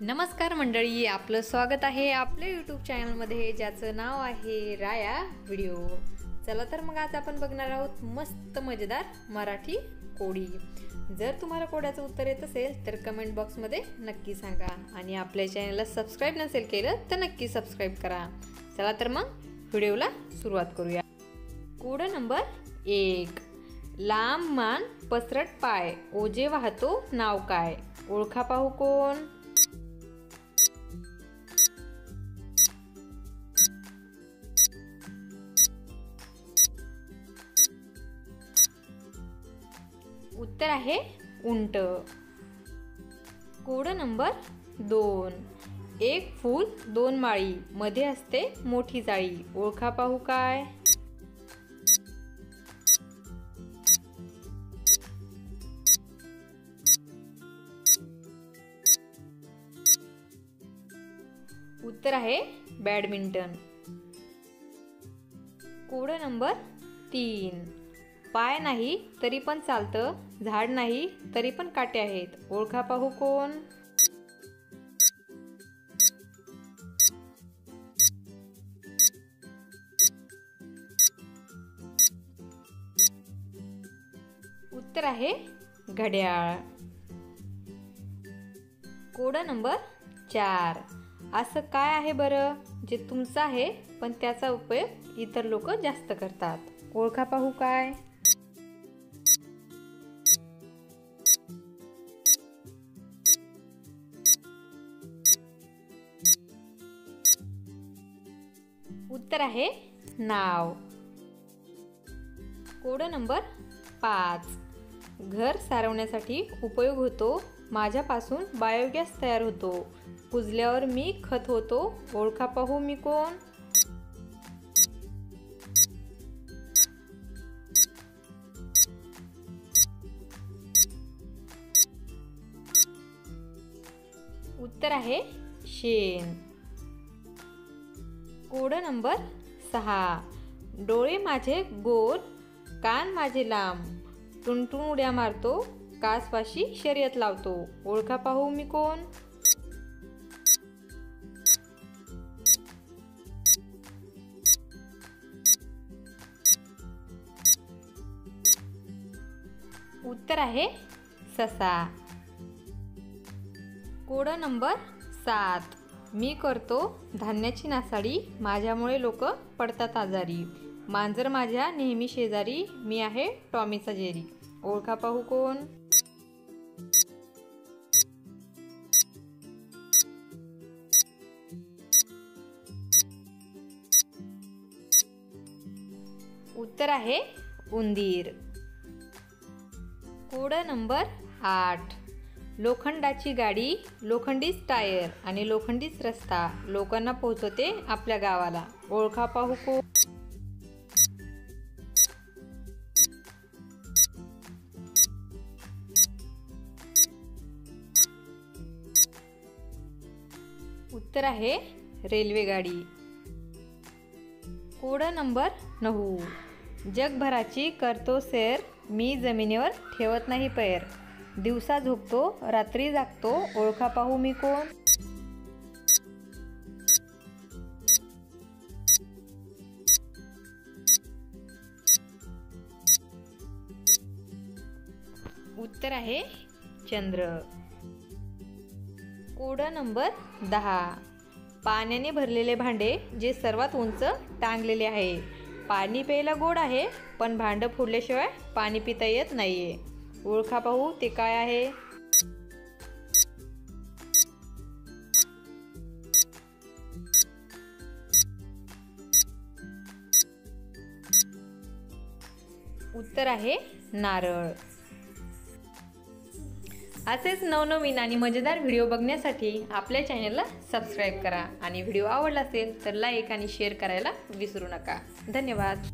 नमस्कार मंडळी, आपलं स्वागत आहे आपल्या यूट्यूब चॅनलमध्ये ज्याचं नाव आहे राया व्हिडिओ। चला तर मग आज आपण बघणार आहोत मस्त मजेदार मराठी कोडी। जर तुम्हाला कोड्याचं उत्तर येत असेल तर कमेंट बॉक्समध्ये नक्की सांगा आणि आपल्या चॅनलला सबस्क्राइब नसेल केलं तर नक्की सबस्क्राइब करा। चला तर मग व्हिडिओला सुरुवात करूया। कोड नंबर 1, लांब मान पसरट पाय ओझे वाहतो नाव काय? ओळखा पाहू कोण? उत्तर आहे उंट। कोड नंबर 2, एक फूल दोन माळी मध्ये असते मोठी जाळी ओळखा पाहू काय? उत्तर आहे बॅडमिंटन। कोड नंबर 3, पाय नाही तरी पण चालतं, झाड नाही तरी पण काटे आहेत ओळखा पाहू कोण? उत्तर आहे घड्याळ। कोड नंबर 4, असं काय आहे बरं जे तुमचं आहे पण त्याचा उपयोग इतर लोक जास्त करतात ओळखा पाहू काय? उत्तर आहे नाव। कोड नंबर 5, घर सारवण्यासाठी उपयोग होतो, माझ्यापासून बायोगॅस तयार होतो, कुजल्यावर मी खत होतो ओळखा पाहू मी कोण? उत्तर आहे शेण। कोड नंबर 6, डोळे माझे गोल कान माझे लांब, टुनटुन उड्या मारतो कासवाशी शर्यत लावतो ओळखा पाहू मी कोण? उत्तर आहे ससा। कोड नंबर 7, मी करतो धान्याची नासाडी, माझ्यामुळे लोक पडतात आजारी, मांजर माझ्या नेहमी शेजारी, मी आहे टॉमीचा जेरी ओळखा पाहू कोण? उत्तर आहे उंदीर। कोड नंबर 8, लोखंडाची गाडी लोखंडीच टायर आणि लोखंडीच रस्ता लोकांना पोहोचवते आपल्या गावाला ओळखा पाहू कोण? उत्तर आहे रेल्वे गाडी। कोड नंबर 9, जगभराची करतो सैर, मी जमिनीवर ठेवत नाही पैर, दिवसा झोपतो रात्री जागतो ओळखा पाहू मी कोण? उत्तर आहे चंद्र। कोड नंबर 10, पाण्याने भरलेले भांडे जे सर्वात उंच टांगलेले आहे, पाणी प्यायला गोड आहे पण भांडं फोडल्याशिवाय पाणी पिता येत नाहीये ओळखा पाहू ते काय आहे? उत्तर आहे नारळ। असेच नवनवीन आणि मजेदार व्हिडिओ बघण्यासाठी आपल्या चॅनलला सबस्क्राइब करा आणि व्हिडिओ आवडला असेल तर लाईक आणि शेअर करायला विसरू नका। धन्यवाद।